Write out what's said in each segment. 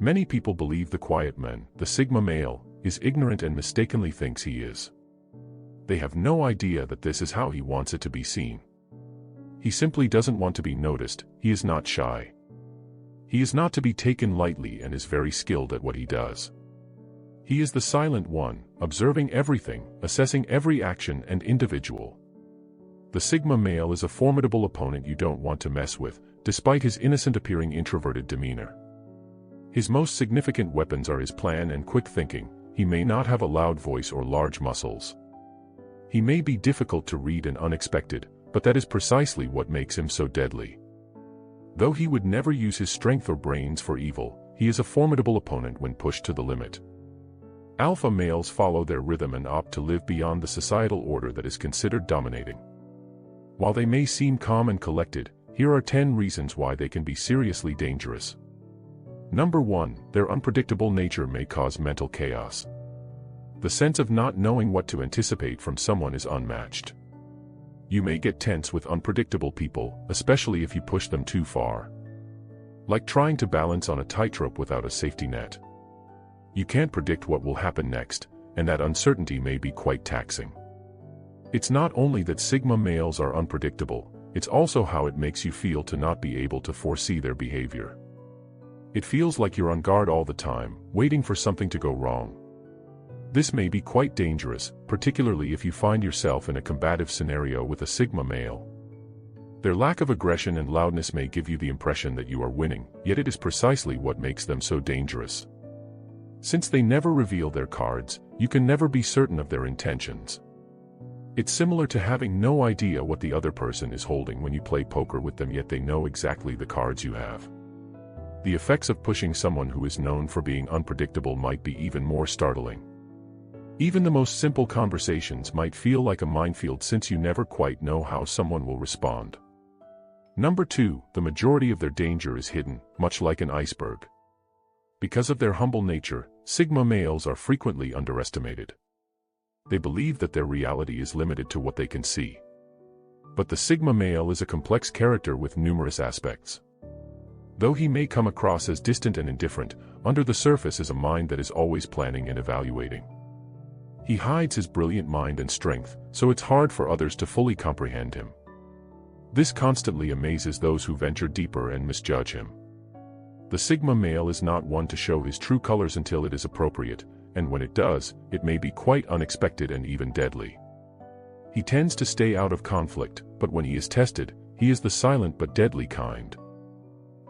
Many people believe the quiet man, the Sigma male, is ignorant and mistakenly thinks he is. They have no idea that this is how he wants it to be seen. He simply doesn't want to be noticed. He is not shy. He is not to be taken lightly and is very skilled at what he does. He is the silent one, observing everything, assessing every action and individual. The Sigma male is a formidable opponent you don't want to mess with, despite his innocent-appearing introverted demeanor. His most significant weapons are his plan and quick thinking. He may not have a loud voice or large muscles. He may be difficult to read and unexpected, but that is precisely what makes him so deadly. Though he would never use his strength or brains for evil, he is a formidable opponent when pushed to the limit. Alpha males follow their rhythm and opt to live beyond the societal order that is considered dominating. While they may seem calm and collected, here are 10 reasons why they can be seriously dangerous. Number 1, their unpredictable nature may cause mental chaos. The sense of not knowing what to anticipate from someone is unmatched. You may get tense with unpredictable people, especially if you push them too far. Like trying to balance on a tightrope without a safety net. You can't predict what will happen next, and that uncertainty may be quite taxing. It's not only that Sigma males are unpredictable, it's also how it makes you feel to not be able to foresee their behavior. It feels like you're on guard all the time, waiting for something to go wrong. This may be quite dangerous, particularly if you find yourself in a combative scenario with a Sigma male. Their lack of aggression and loudness may give you the impression that you are winning, yet it is precisely what makes them so dangerous. Since they never reveal their cards, you can never be certain of their intentions. It's similar to having no idea what the other person is holding when you play poker with them, yet they know exactly the cards you have. The effects of pushing someone who is known for being unpredictable might be even more startling. Even the most simple conversations might feel like a minefield since you never quite know how someone will respond. Number 2, the majority of their danger is hidden, much like an iceberg. Because of their humble nature, Sigma males are frequently underestimated. They believe that their reality is limited to what they can see. But the Sigma male is a complex character with numerous aspects. Though he may come across as distant and indifferent, under the surface is a mind that is always planning and evaluating. He hides his brilliant mind and strength, so it's hard for others to fully comprehend him. This constantly amazes those who venture deeper and misjudge him. The Sigma male is not one to show his true colors until it is appropriate, and when it does, it may be quite unexpected and even deadly. He tends to stay out of conflict, but when he is tested, he is the silent but deadly kind.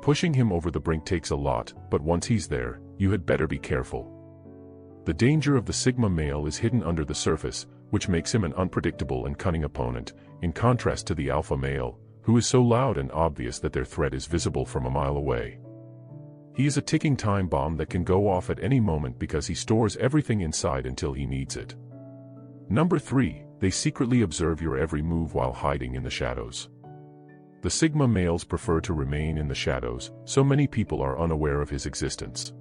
Pushing him over the brink takes a lot, but once he's there, you had better be careful. The danger of the Sigma male is hidden under the surface, which makes him an unpredictable and cunning opponent, in contrast to the alpha male, who is so loud and obvious that their threat is visible from a mile away. He is a ticking time bomb that can go off at any moment because he stores everything inside until he needs it. Number 3, they secretly observe your every move while hiding in the shadows. The Sigma males prefer to remain in the shadows, so many people are unaware of his existence.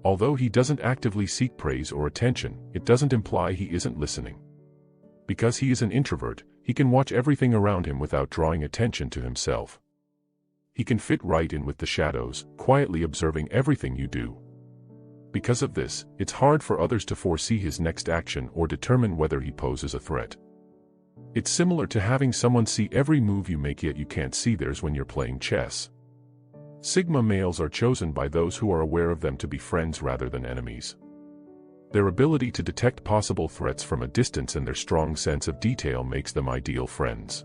Although he doesn't actively seek praise or attention, it doesn't imply he isn't listening. Because he is an introvert, he can watch everything around him without drawing attention to himself. He can fit right in with the shadows, quietly observing everything you do. Because of this, it's hard for others to foresee his next action or determine whether he poses a threat. It's similar to having someone see every move you make yet you can't see theirs when you're playing chess. Sigma males are chosen by those who are aware of them to be friends rather than enemies. Their ability to detect possible threats from a distance and their strong sense of detail makes them ideal friends.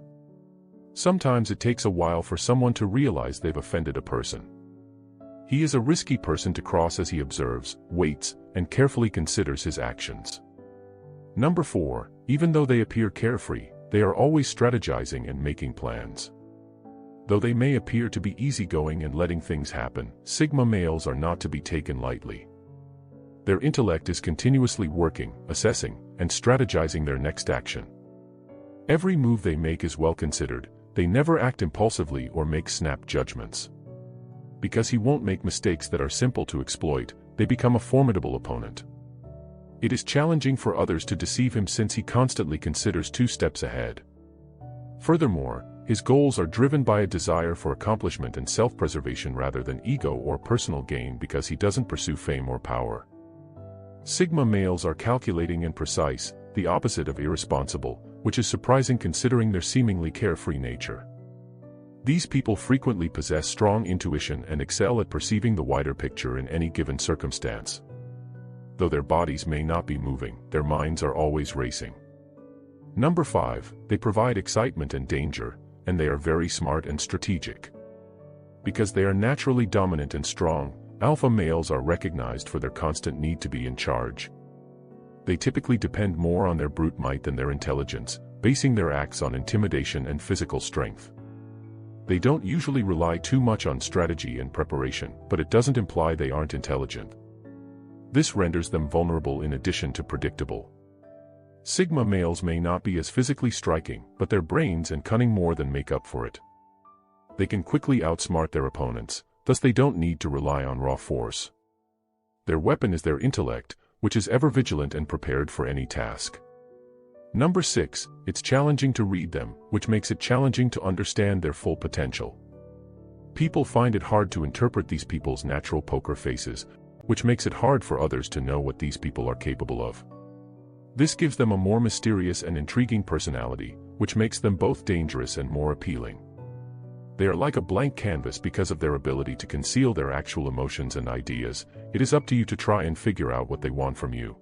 Sometimes it takes a while for someone to realize they've offended a person. He is a risky person to cross as he observes, waits, and carefully considers his actions. Number 4, even though they appear carefree, they are always strategizing and making plans. Though they may appear to be easygoing and letting things happen, Sigma males are not to be taken lightly. Their intellect is continuously working, assessing, and strategizing their next action. Every move they make is well considered. They never act impulsively or make snap judgments. Because he won't make mistakes that are simple to exploit, they become a formidable opponent. It is challenging for others to deceive him since he constantly considers 2 steps ahead. Furthermore, His goals are driven by a desire for accomplishment and self-preservation rather than ego or personal gain because he doesn't pursue fame or power. Sigma males are calculating and precise, the opposite of irresponsible, which is surprising considering their seemingly carefree nature. These people frequently possess strong intuition and excel at perceiving the wider picture in any given circumstance. Though their bodies may not be moving, their minds are always racing. Number 5, they provide excitement and danger, and they are very smart and strategic. Because they are naturally dominant and strong, alpha males are recognized for their constant need to be in charge. They typically depend more on their brute might than their intelligence, basing their acts on intimidation and physical strength. They don't usually rely too much on strategy and preparation, but it doesn't imply they aren't intelligent. This renders them vulnerable in addition to predictable. Sigma males may not be as physically striking, but their brains and cunning more than make up for it. They can quickly outsmart their opponents, thus they don't need to rely on raw force. Their weapon is their intellect, which is ever vigilant and prepared for any task. Number 6, it's challenging to read them, which makes it challenging to understand their full potential. People find it hard to interpret these people's natural poker faces, which makes it hard for others to know what these people are capable of. This gives them a more mysterious and intriguing personality, which makes them both dangerous and more appealing. They are like a blank canvas because of their ability to conceal their actual emotions and ideas. It is up to you to try and figure out what they want from you.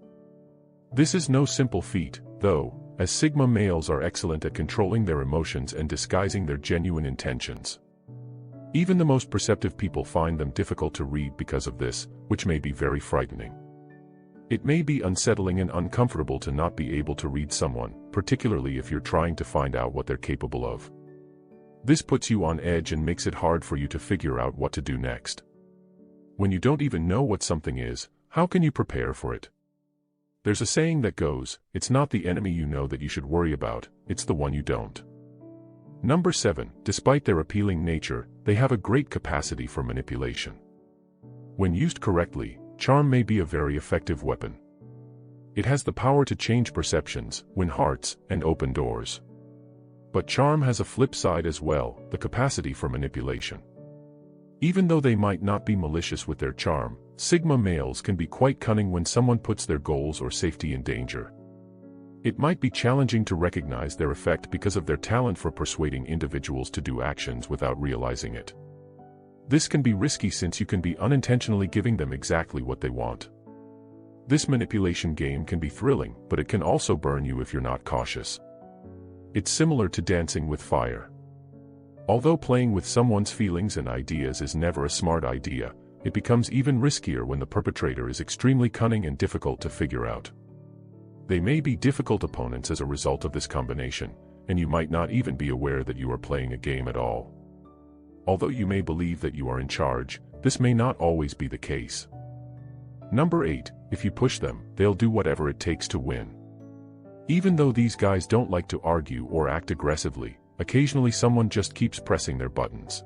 This is no simple feat, though, as Sigma males are excellent at controlling their emotions and disguising their genuine intentions. Even the most perceptive people find them difficult to read because of this, which may be very frightening. It may be unsettling and uncomfortable to not be able to read someone, particularly if you're trying to find out what they're capable of. This puts you on edge and makes it hard for you to figure out what to do next. When you don't even know what something is, how can you prepare for it? There's a saying that goes, it's not the enemy you know that you should worry about, it's the one you don't. Number 7, despite their appealing nature, they have a great capacity for manipulation. When used correctly, charm may be a very effective weapon. It has the power to change perceptions, win hearts, and open doors. But charm has a flip side as well, the capacity for manipulation. Even though they might not be malicious with their charm, Sigma males can be quite cunning when someone puts their goals or safety in danger. It might be challenging to recognize their effect because of their talent for persuading individuals to do actions without realizing it. This can be risky since you can be unintentionally giving them exactly what they want. This manipulation game can be thrilling, but it can also burn you if you're not cautious. It's similar to dancing with fire. Although playing with someone's feelings and ideas is never a smart idea, it becomes even riskier when the perpetrator is extremely cunning and difficult to figure out. They may be difficult opponents as a result of this combination, and you might not even be aware that you are playing a game at all. Although you may believe that you are in charge, this may not always be the case. Number 8, if you push them, they'll do whatever it takes to win. Even though these guys don't like to argue or act aggressively, occasionally someone just keeps pressing their buttons.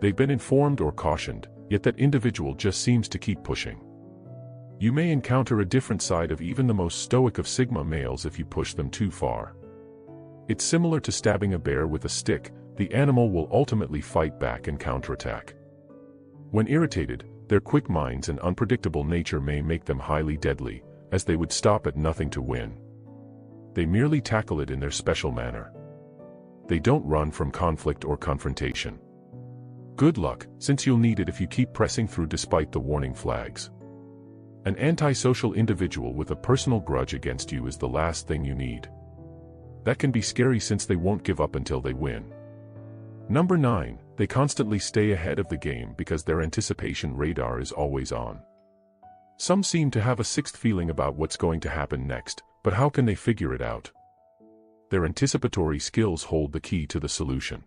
They've been informed or cautioned, yet that individual just seems to keep pushing. You may encounter a different side of even the most stoic of Sigma males if you push them too far. It's similar to stabbing a bear with a stick, the animal will ultimately fight back and counterattack. When irritated, their quick minds and unpredictable nature may make them highly deadly, as they would stop at nothing to win. They merely tackle it in their special manner. They don't run from conflict or confrontation. Good luck, since you'll need it if you keep pressing through despite the warning flags. An antisocial individual with a personal grudge against you is the last thing you need. That can be scary since they won't give up until they win. Number 9, they constantly stay ahead of the game because their anticipation radar is always on. Some seem to have a sixth feeling about what's going to happen next, but how can they figure it out? Their anticipatory skills hold the key to the solution.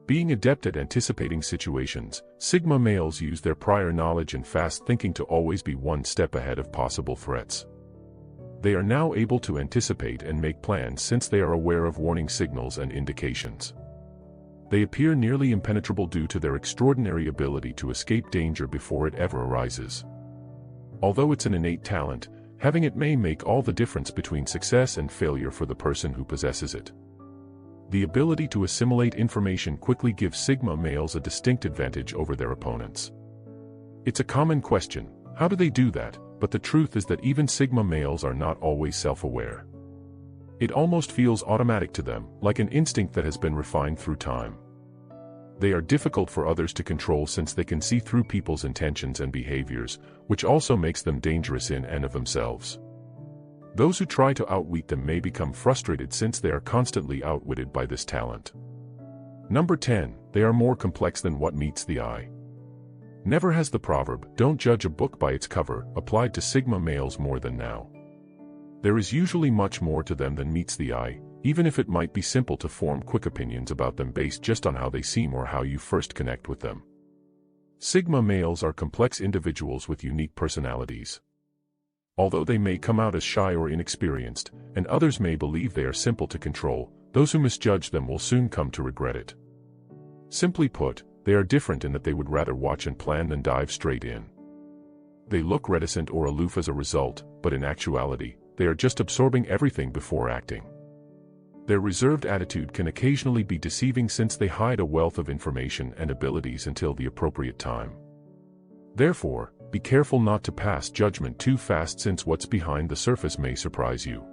Being adept at anticipating situations, Sigma males use their prior knowledge and fast thinking to always be one step ahead of possible threats. They are now able to anticipate and make plans since they are aware of warning signals and indications. They appear nearly impenetrable due to their extraordinary ability to escape danger before it ever arises. Although it's an innate talent, having it may make all the difference between success and failure for the person who possesses it. The ability to assimilate information quickly gives Sigma males a distinct advantage over their opponents. It's a common question, how do they do that? But the truth is that even Sigma males are not always self-aware. It almost feels automatic to them, like an instinct that has been refined through time. They are difficult for others to control since they can see through people's intentions and behaviors, which also makes them dangerous in and of themselves. Those who try to outwit them may become frustrated since they are constantly outwitted by this talent. Number 10. They are more complex than what meets the eye. Never has the proverb, "Don't judge a book by its cover," applied to Sigma males more than now. There is usually much more to them than meets the eye, even if it might be simple to form quick opinions about them based just on how they seem or how you first connect with them. Sigma males are complex individuals with unique personalities. Although they may come out as shy or inexperienced, and others may believe they are simple to control, those who misjudge them will soon come to regret it. Simply put, they are different in that they would rather watch and plan than dive straight in. They look reticent or aloof as a result, but in actuality, they are just absorbing everything before acting. Their reserved attitude can occasionally be deceiving since they hide a wealth of information and abilities until the appropriate time. Therefore, be careful not to pass judgment too fast since what's behind the surface may surprise you.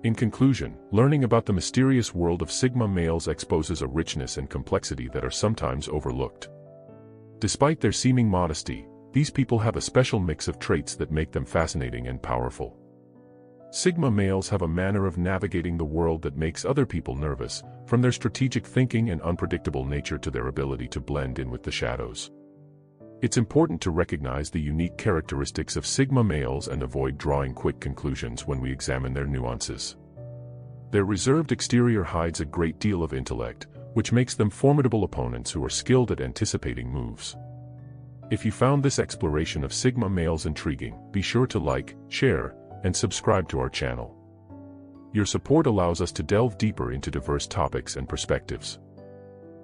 In conclusion, learning about the mysterious world of Sigma males exposes a richness and complexity that are sometimes overlooked. Despite their seeming modesty, these people have a special mix of traits that make them fascinating and powerful. Sigma males have a manner of navigating the world that makes other people nervous, from their strategic thinking and unpredictable nature to their ability to blend in with the shadows. It's important to recognize the unique characteristics of Sigma males and avoid drawing quick conclusions when we examine their nuances. Their reserved exterior hides a great deal of intellect, which makes them formidable opponents who are skilled at anticipating moves. If you found this exploration of Sigma males intriguing, be sure to like, share, and subscribe to our channel. Your support allows us to delve deeper into diverse topics and perspectives.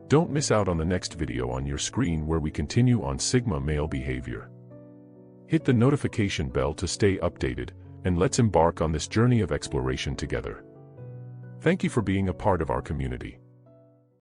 Don't miss out on the next video on your screen where we continue on Sigma male behavior. Hit the notification bell to stay updated, and let's embark on this journey of exploration together. Thank you for being a part of our community.